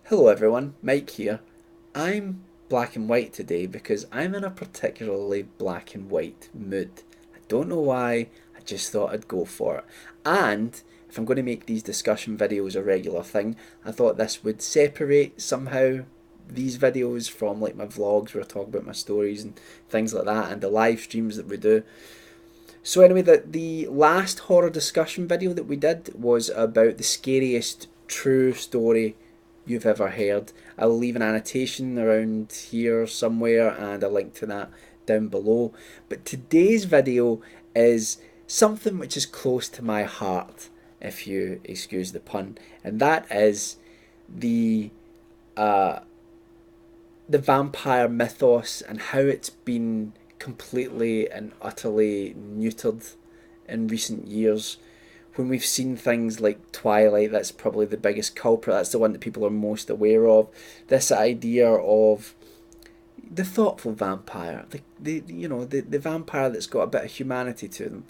Hello everyone, Mike here. I'm black and white today because I'm in a particularly black and white mood. I don't know why, I just thought I'd go for it. And if I'm going to make these discussion videos a regular thing, I thought this would separate somehow these videos from like my vlogs where I talk about my stories and things like that and the live streams that we do. So anyway, the last horror discussion video that we did was about the scariest true story you've ever heard. I'll leave an annotation around here somewhere and a link to that down below. But today's video is something which is close to my heart, if you excuse the pun, and that is the uh, the vampire mythos and how it's been completely and utterly neutered in recent years. When we've seen things like Twilight, that's probably the biggest culprit. That's the one that people are most aware of. This idea of the thoughtful vampire, the vampire that's got a bit of humanity to them.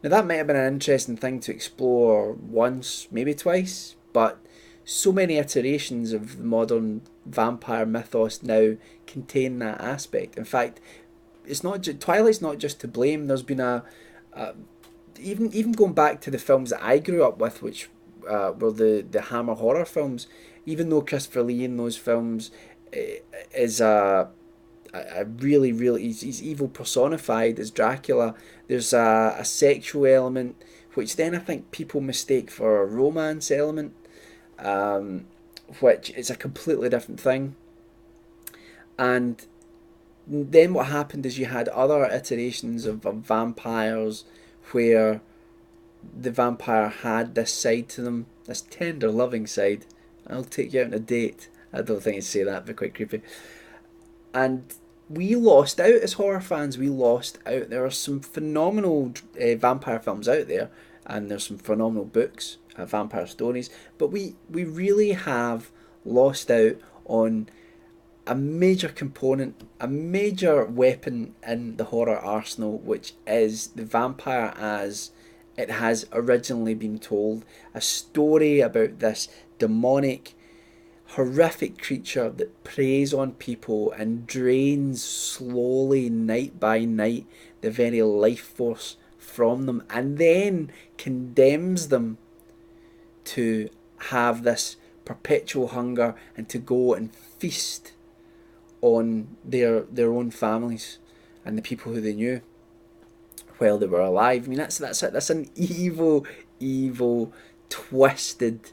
Now that might have been an interesting thing to explore once, maybe twice, but so many iterations of the modern vampire mythos now contain that aspect. In fact, it's not Twilight's not just to blame. There's been a even going back to the films that I grew up with, which were the Hammer horror films. Even though Christopher Lee in those films is a really he's evil personified as Dracula. There's a sexual element, which then I think people mistake for a romance element, um, which is a completely different thing. And then what happened is you had other iterations of vampires where the vampire had this side to them, this tender, loving side. I'll take you out on a date. I don't think I'd say that, but quite creepy. And we lost out as horror fans. We lost out. There are some phenomenal vampire films out there, and there's some phenomenal books, vampire stories. But we really have lost out on a major component, a major weapon in the horror arsenal, which is the vampire as it has originally been told. A story about this demonic, horrific creature that preys on people and drains slowly, night by night, the very life force from them, and then condemns them to have this perpetual hunger and to go and feast on their own families and the people who they knew while they were alive. I mean, that's an evil, twisted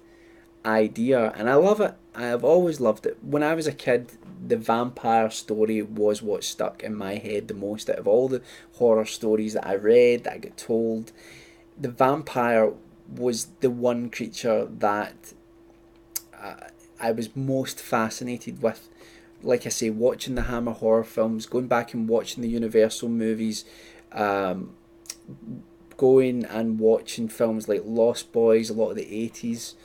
idea, and I love it. I have always loved it. When I was a kid, the vampire story was what stuck in my head the most out of all the horror stories that I read, that I got told. The vampire was the one creature that I was most fascinated with. Like I say, watching the Hammer horror films, going back and watching the Universal movies, um, going and watching films like Lost Boys, a lot of the 80s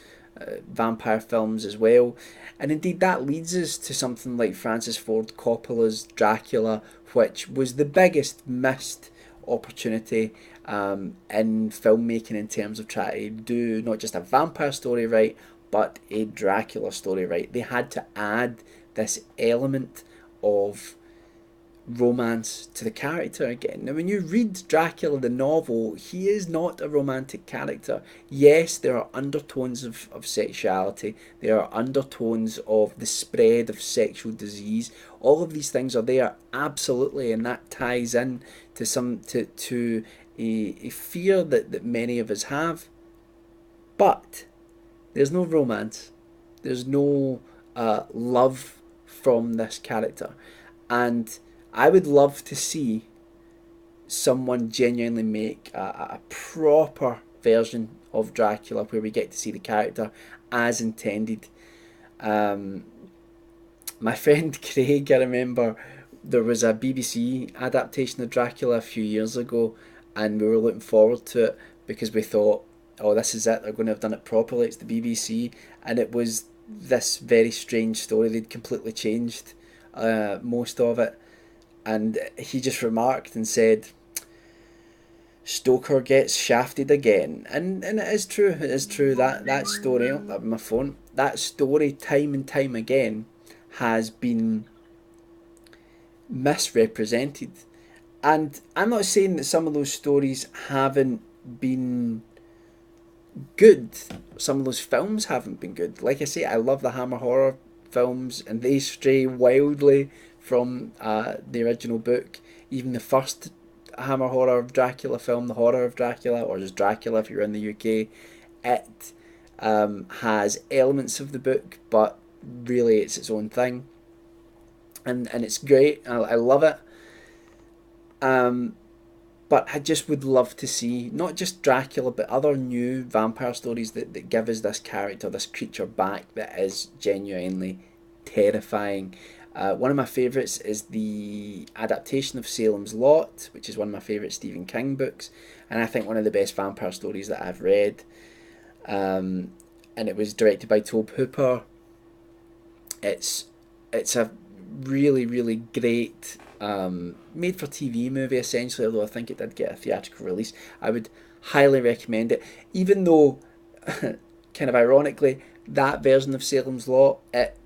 vampire films as well. And indeed, that leads us to something like Francis Ford Coppola's Dracula, which was the biggest missed opportunity in filmmaking in terms of trying to do not just a vampire story right, but a Dracula story right. They had to add this element of romance to the character again. Now, when you read Dracula the novel, he is not a romantic character. Yes, there are undertones of sexuality, there are undertones of the spread of sexual disease. All of these things are there, absolutely, and that ties in to a fear that many of us have. But there's no romance, there's no love from this character. And I would love to see someone genuinely make a proper version of Dracula where we get to see the character as intended. Um, my friend Craig, I remember there was a BBC adaptation of Dracula a few years ago, and we were looking forward to it because we thought, oh, this is it, they're going to have done it properly, it's the BBC. And it was this very strange story. They'd completely changed most of it, and he just remarked and said, Stoker gets shafted again. And it is true, that story, oh, that was my phone, that story time and time again has been misrepresented. And I'm not saying that some of those stories haven't been good. Some of those films haven't been good. Like I say, I love the Hammer horror films, and they stray wildly from the original book. Even the first Hammer horror of Dracula film, The Horror of Dracula, or just Dracula if you're in the UK, it has elements of the book, but really it's its own thing. And it's great. I love it. Um, but I just would love to see not just Dracula, but other new vampire stories that give us this character, this creature back that is genuinely terrifying. One of my favourites is the adaptation of Salem's Lot, which is one of my favourite Stephen King books, and I think one of the best vampire stories that I've read. And it was directed by Tobe Hooper. It's a really, really great made for TV movie essentially, although I think it did get a theatrical release. I would highly recommend it, even though kind of ironically that version of Salem's Law, it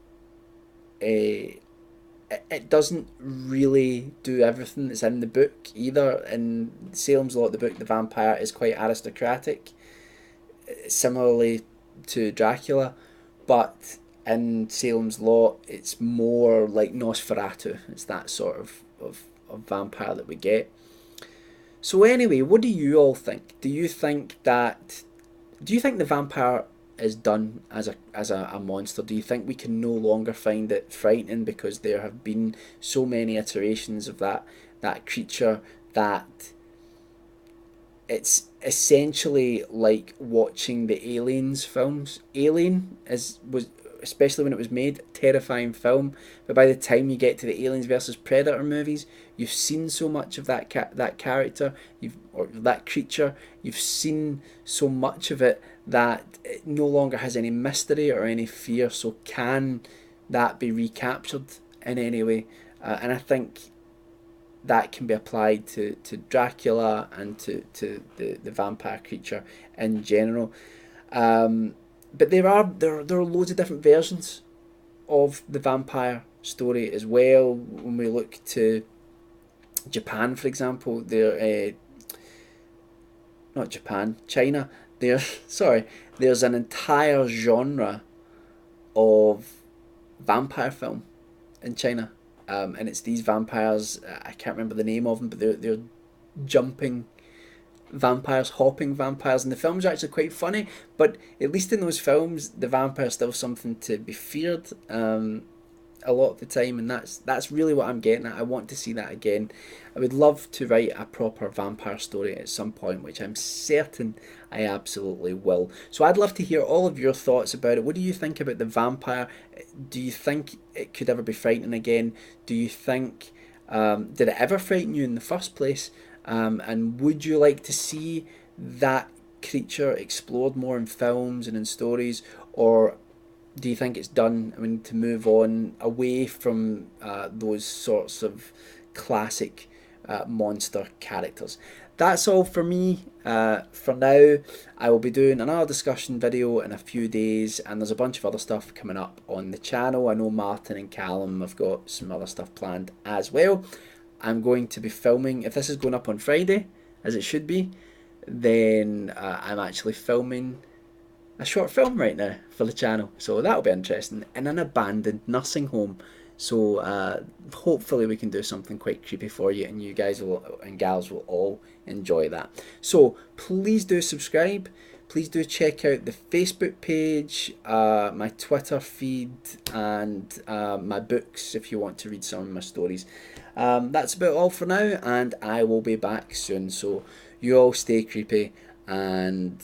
doesn't really do everything that's in the book either. In Salem's Law, the book, the vampire is quite aristocratic, similarly to Dracula, but in Salem's Law, it's more like Nosferatu. It's that sort of vampire that we get. So anyway, what do you all think? Do you think the vampire is done as a monster? Do you think we can no longer find it frightening because there have been so many iterations of that creature that it's essentially like watching the Aliens films? Alien was, especially when it was made, terrifying film. But by the time you get to the Aliens versus Predator movies, you've seen so much of that character, or that creature. You've seen so much of it that it no longer has any mystery or any fear. So can that be recaptured in any way? And I think that can be applied to Dracula and to the vampire creature in general. But there are loads of different versions of the vampire story as well. When we look to Japan, for example, not Japan, China. There's an entire genre of vampire film in China, and it's these vampires. I can't remember the name of them, but they're jumping vampires, hopping vampires, and the films are actually quite funny. But at least in those films, the vampire is still something to be feared a lot of the time, and that's really what I'm getting at. I want to see that again. I would love to write a proper vampire story at some point, which I'm certain I absolutely will. So I'd love to hear all of your thoughts about it. What do you think about the vampire? Do you think it could ever be frightening again? Do you think did it ever frighten you in the first place? And would you like to see that creature explored more in films and in stories, or do you think it's done? I mean, to move on away from those sorts of classic monster characters. That's all for me for now. I will be doing another discussion video in a few days, and there's a bunch of other stuff coming up on the channel. I know Martin and Callum have got some other stuff planned as well. I'm going to be filming, if this is going up on Friday, as it should be, then I'm actually filming a short film right now for the channel. So that'll be interesting, in an abandoned nursing home. So hopefully we can do something quite creepy for you, and you guys and gals will all enjoy that. So please do subscribe. Please do check out the Facebook page, my Twitter feed, and my books if you want to read some of my stories. That's about all for now, and I will be back soon. So you all stay creepy, and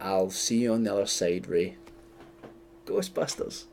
I'll see you on the other side, Ray. Ghostbusters.